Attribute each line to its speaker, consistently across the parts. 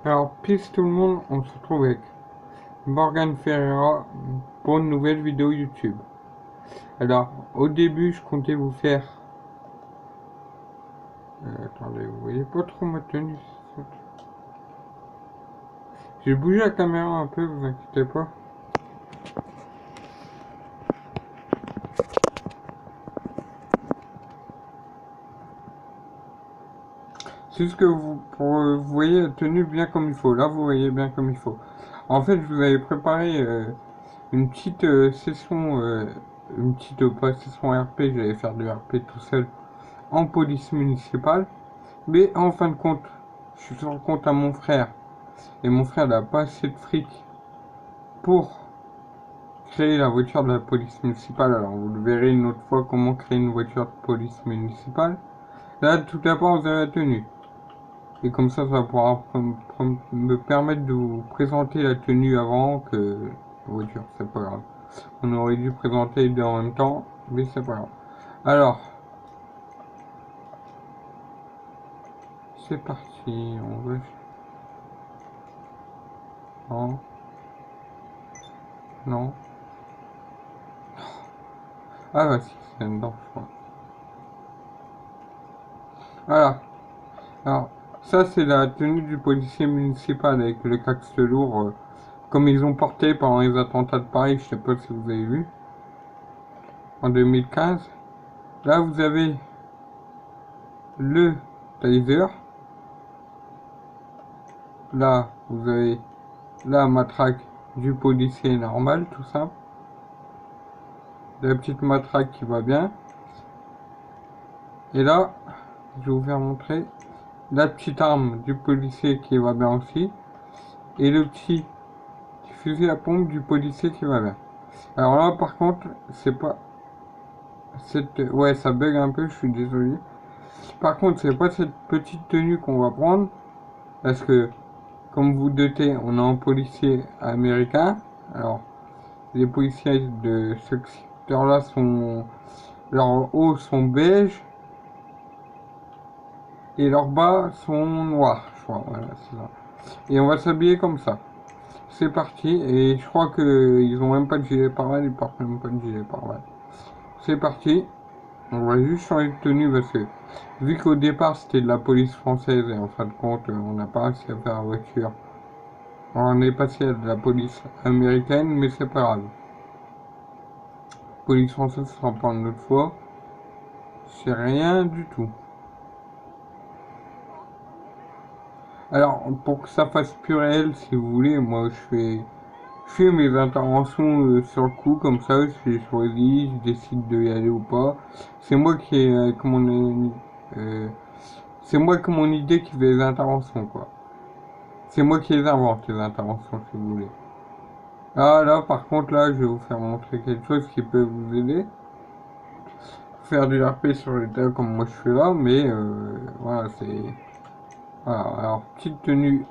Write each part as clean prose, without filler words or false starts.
Speaker 1: Alors, peace tout le monde, on se retrouve avec Morgan Ferreira pour une nouvelle vidéo YouTube. Alors, au début, je comptais vous faire... attendez, vous voyez pas trop ma tenue. J'ai bougé la caméra un peu, vous inquiétez pas. C'est juste que vous voyez la tenue bien comme il faut. Là, vous voyez bien comme il faut. En fait, je vous avais préparé une petite session, pas session RP, j'allais faire du RP tout seul en police municipale. Mais en fin de compte, je suis sur le compte à mon frère. Et mon frère n'a pas assez de fric pour créer la voiture de la police municipale. Alors vous le verrez une autre fois comment créer une voiture de police municipale. Là, tout d'abord, vous avez la tenue. Et comme ça pourra me permettre de vous présenter la tenue avant que la voiture. C'est pas grave. On aurait dû présenter les deux en même temps, mais c'est pas grave. Alors, c'est parti. On veut... Non. Non. Ah bah si, c'est dedans, je crois. Voilà. Alors, ça c'est la tenue du policier municipal avec le casque lourd, comme ils ont porté pendant les attentats de Paris, je sais pas si vous avez vu, en 2015. Là vous avez le taser, là vous avez la matraque du policier normal, tout simple. La petite matraque qui va bien. Et là, je vais vous faire montrer la petite arme du policier qui va bien aussi. Et le petit fusil à pompe du policier qui va bien. Alors là par contre, c'est pas ouais, ça bug un peu, je suis désolé. Par contre, c'est pas cette petite tenue qu'on va prendre, parce que, comme vous doutez, on est un policier américain. Alors, les policiers de ce secteur-là sont, leurs hauts sont beige et leurs bas sont noirs, je crois. Voilà, c'est ça. Et on va s'habiller comme ça. C'est parti, et je crois qu'ils ont même pas de gilet pare-balles, ils portent même pas de gilet pare-balles. C'est parti. On va juste changer de tenue parce que vu qu'au départ c'était de la police française et en fin de compte on n'a pas réussi à faire la voiture. On est passé à de la police américaine mais c'est pas grave. Police française sera pas une autre fois. C'est rien du tout. Alors pour que ça fasse plus réel si vous voulez, moi je fais mes interventions sur le coup comme ça, je choisis, je décide de y aller ou pas. C'est moi qui ai c'est moi que mon idée qui fait les interventions quoi. C'est moi qui les invente, les interventions, si vous voulez. Ah, là, par contre, là, je vais vous faire montrer quelque chose qui peut vous aider. Faire du RP sur les tas comme moi je fais là, mais voilà, c'est... Voilà, alors, petite tenue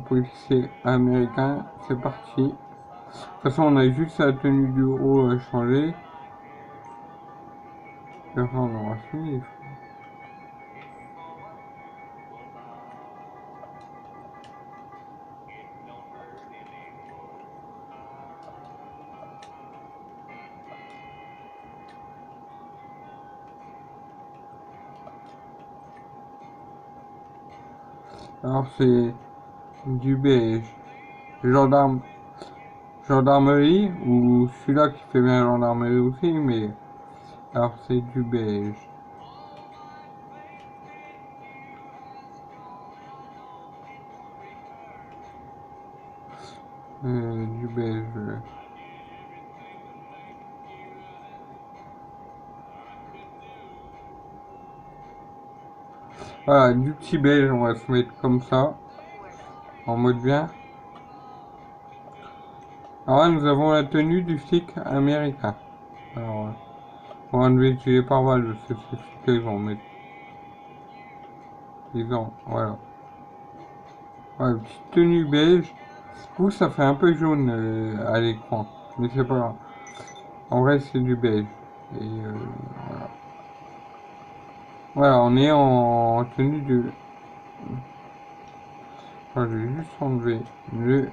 Speaker 1: policier américain, c'est parti. De toute façon, on a juste la tenue du haut à changer. Et enfin, on aura fini. Alors, c'est du beige. Gendarme, gendarmerie, ou celui-là qui fait bien gendarmerie aussi, mais... Alors, c'est du beige. Du beige. Voilà, du petit beige, on va se mettre comme ça, en mode bien. Alors là, nous avons la tenue du flic américain. Alors, on va enlever le gilet pare-balles, parce que c'est ce qu'ils vont mettre. Ils ont, voilà. Voilà, petite tenue beige. Vous, ça fait un peu jaune à l'écran, mais c'est pas grave. En vrai, c'est du beige. Et voilà. Voilà, on est en tenue de... Enfin, je vais juste enlever le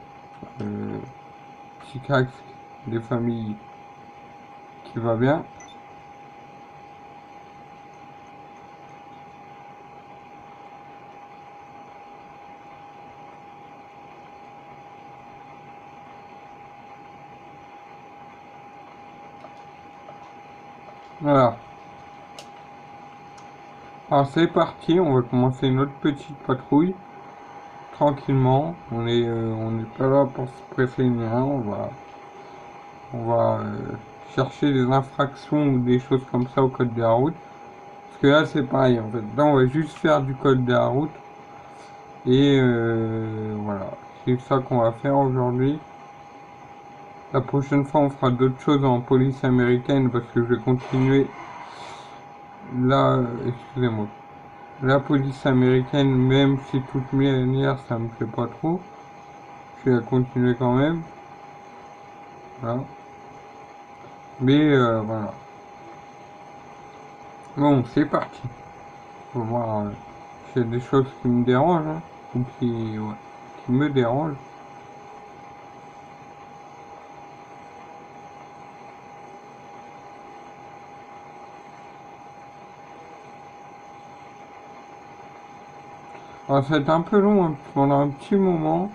Speaker 1: petit casque des familles qui va bien. Voilà. Alors c'est parti, on va commencer notre petite patrouille tranquillement. On n'est pas là pour se presser ni rien. On va chercher des infractions ou des choses comme ça au code de la route. Parce que là c'est pareil en fait. Là on va juste faire du code de la route. Et voilà. C'est ça qu'on va faire aujourd'hui. La prochaine fois on fera d'autres choses en police américaine parce que je vais continuer là. Excusez-moi. La police américaine, même si toute manière ça me fait pas trop, je vais la continuer quand même. Voilà. Mais voilà. Bon, c'est parti. On va voir s'il y a des choses qui me dérangent, hein, ou qui me dérangent. Alors, ça va être un peu long hein, pendant un petit moment.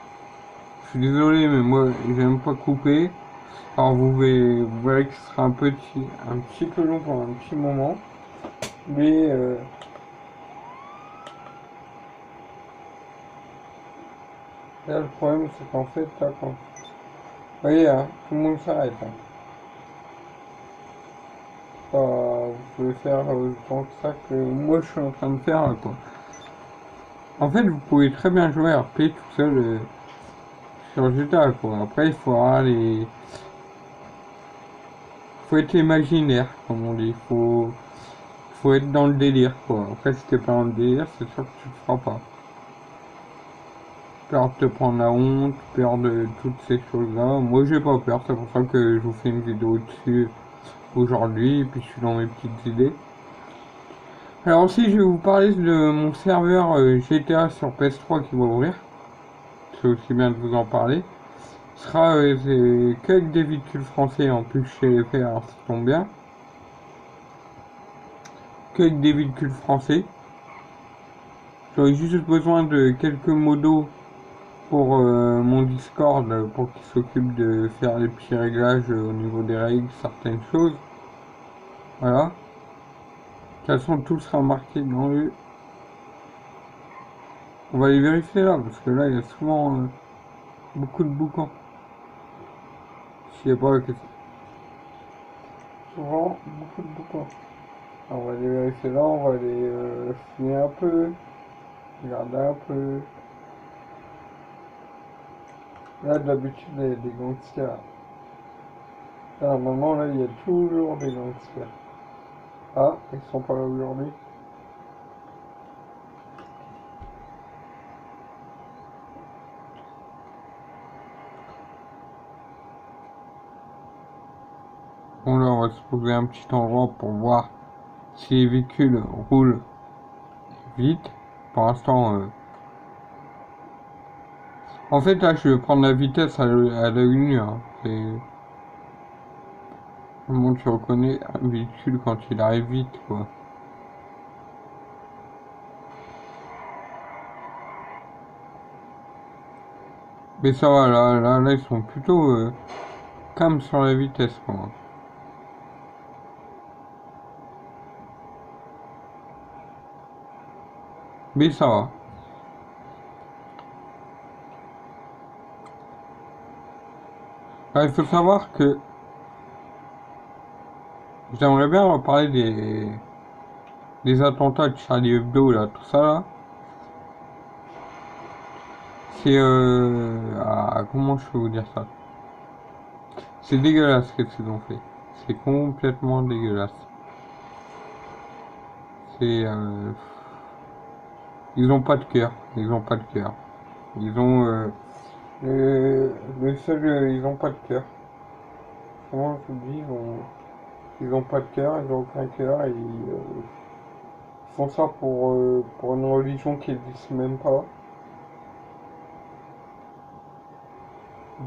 Speaker 1: Je suis désolé, mais moi, j'aime pas couper. Alors, vous verrez que ce sera un petit peu long pendant un petit moment. Mais là, le problème, c'est qu'en fait, là, quand... Vous voyez, hein, tout le monde s'arrête. Hein. Vous pouvez faire autant que ça que moi, je suis en train de faire, là, quoi. En fait, vous pouvez très bien jouer à RP tout seul sur GTA, quoi. Après, faut être imaginaire, comme on dit. Faut être dans le délire, quoi. Après, si t'es pas dans le délire, c'est sûr que tu le feras pas. Peur de te prendre la honte, peur de toutes ces choses-là. Moi, j'ai pas peur, c'est pour ça que je vous fais une vidéo dessus aujourd'hui, et puis je suis dans mes petites idées. Alors aussi, je vais vous parler de mon serveur GTA sur PS3 qui va ouvrir. C'est aussi bien de vous en parler. Ce sera qu'avec des véhicules français en plus chez les faits, alors ça tombe bien. Qu'avec des véhicules français. J'aurais juste besoin de quelques modos pour mon Discord pour qu'il s'occupe de faire les petits réglages au niveau des règles, certaines choses. Voilà. De toute façon, tout sera marqué dans le... On va les vérifier là, parce que là, il y a souvent beaucoup de boucans. Je sais pas que souvent beaucoup de boucans. On va les vérifier là, on va les fouiller un peu, regarder un peu. Là, d'habitude, il y a des gangsters. Là, normalement, là, il y a toujours des gangsters. Ah, ils sont pas là aujourd'hui. Bon, là, on va se poser un petit endroit pour voir si les véhicules roulent vite. Pour l'instant, en fait, là, je vais prendre la vitesse à l'œil nu. Hein. Comment tu reconnais un véhicule quand il arrive vite, quoi. Mais ça va, là, ils sont plutôt calmes sur la vitesse, quoi. Mais ça va. Ah, il faut savoir que j'aimerais bien reparler des attentats de Charlie Hebdo, là, tout ça, là. C'est, comment je peux vous dire ça? C'est dégueulasse ce qu'ils ont fait. C'est complètement dégueulasse. C'est, ils ont pas de cœur. Ils ont pas de cœur. Ils ont, le seul, ils ont pas de cœur. Comment je vous dis, ils ont pas de cœur, ils ont aucun cœur, et ils font ça pour une religion qui n'existe même pas.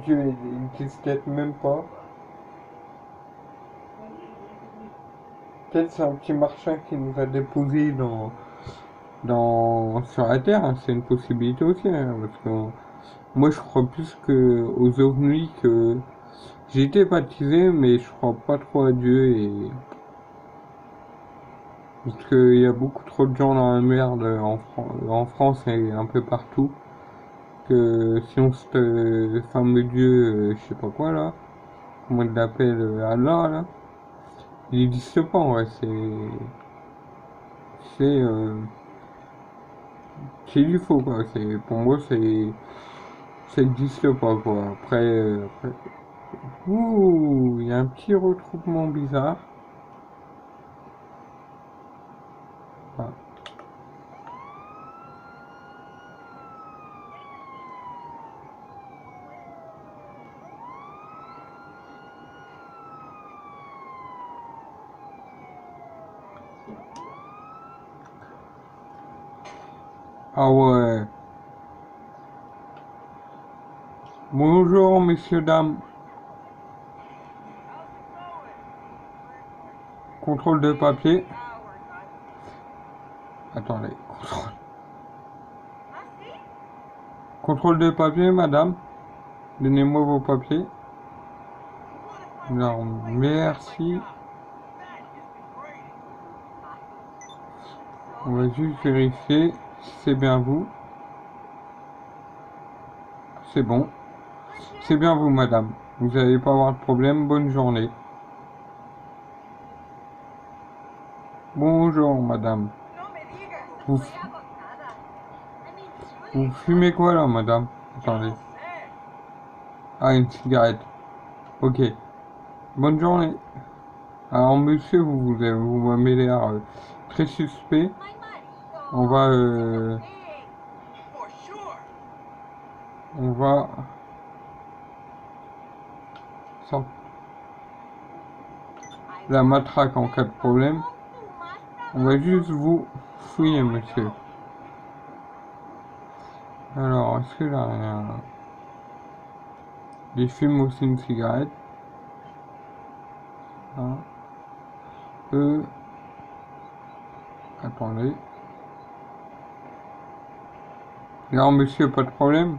Speaker 1: Dieu, il n'existe peut-être même pas. Peut-être c'est un petit marchand qui nous a déposé sur la Terre, hein. C'est une possibilité aussi, hein, parce que moi je crois plus aux ovnis que j'ai été baptisé, mais je crois pas trop à Dieu et parce qu'il y a beaucoup trop de gens dans la merde en France et un peu partout que si on ce fameux Dieu, je sais pas quoi là, comment il l'appelle, Allah là, il n'existe pas en vrai, c'est c'est du faux quoi. C'est pour moi ça n'existe pas quoi. Après, ouh, il y a un petit retrouvement bizarre. Ah, ah ouais. Bonjour messieurs dames. Contrôle de papier. Attendez. Contrôle de papier, madame. Donnez-moi vos papiers. Alors, merci. On va juste vérifier si c'est bien vous. C'est bon. C'est bien vous, madame. Vous n'allez pas avoir de problème. Bonne journée. Bonjour, madame. Vous, vous fumez quoi là, madame? Attendez. Ah, une cigarette. Ok. Bonne journée. Alors, monsieur, vous m'avez l'air très suspect. On va, on va sortir la matraque en cas de problème. On va juste vous fouiller, monsieur. Alors, est-ce que là, il fume aussi une cigarette? Hein. Attendez. Non, monsieur, pas de problème.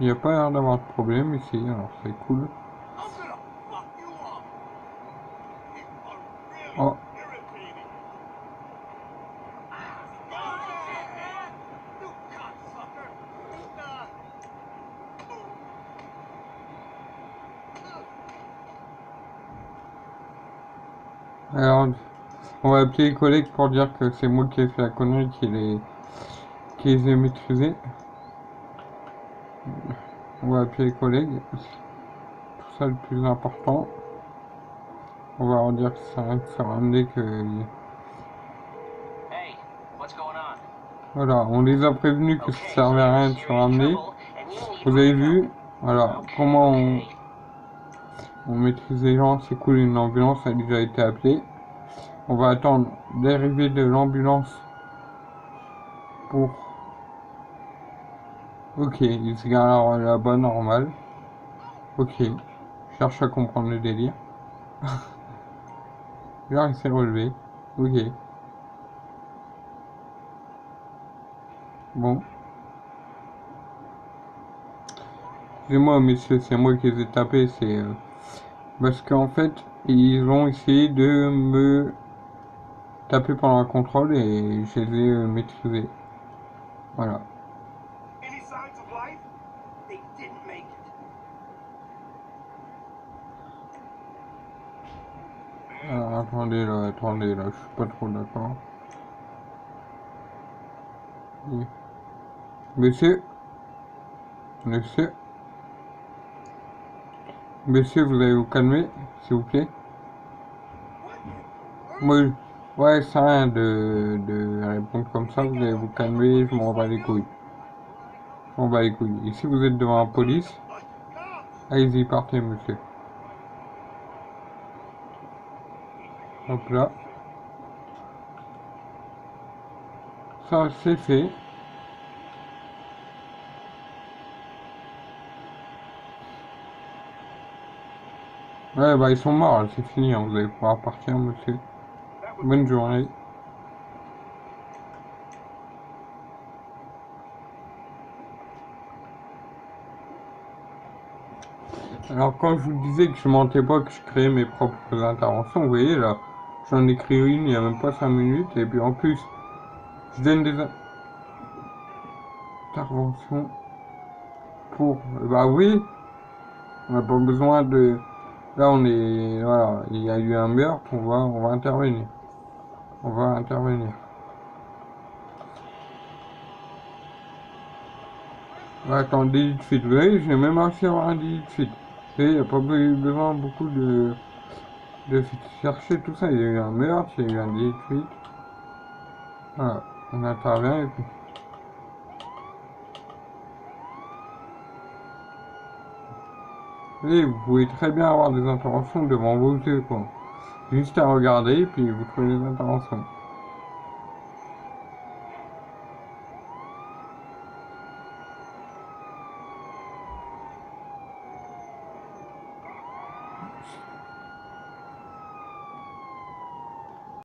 Speaker 1: Il n'y a pas l'air d'avoir de problème ici, alors c'est cool. Oh, alors, on va appeler les collègues pour dire que c'est moi qui ai fait la connerie, qui les ai maîtrisés. On va appeler les collègues. Tout ça le plus important. On va leur dire que ça rien de se ramener que... Voilà, on les a prévenus que ça servait à rien de se ramener. Vous avez vu, voilà, comment on maîtrise les gens, c'est cool, une ambulance a déjà été appelée. On va attendre l'arrivée de l'ambulance pour... Ok, il se gare là-bas, normal. Ok, je cherche à comprendre le délire. Là, il s'est relevé. Ok. Bon. Excusez-moi, monsieur, c'est moi qui les ai tapés, c'est... parce qu'en fait, ils ont essayé de me taper pendant un contrôle et je les ai maîtrisés. Voilà. Alors, attendez là, je suis pas trop d'accord. Oui. Monsieur, monsieur, monsieur, vous allez vous calmer, s'il vous plaît. Moi, ouais, ça rien de répondre comme ça, vous allez vous calmer, je m'en bats les couilles. Je m'en bats les couilles. Et si vous êtes devant la police, allez-y, partez, monsieur. Hop là. Ça, c'est fait. Ouais, bah ils sont morts, là, c'est fini, hein, vous allez pouvoir partir, monsieur. Bonne journée. Alors quand je vous disais que je mentais pas, que je créais mes propres interventions, vous voyez là, j'en écris une il y a même pas 5 minutes, et puis en plus, je donne des interventions pour... Bah oui, on n'a pas besoin de... Là on est... Voilà, il y a eu un meurtre, on va intervenir. On va intervenir. Ouais, attends, délit de fuite, vous voyez, j'ai même réussi à avoir un délit de fuite. Vous voyez, il n'y a pas besoin beaucoup de chercher tout ça, il y a eu un meurtre, il y a eu un délit de fuite. Voilà, on intervient et puis... Et vous pouvez très bien avoir des interventions devant vos yeux, quoi. Juste à regarder, puis vous trouvez des interventions.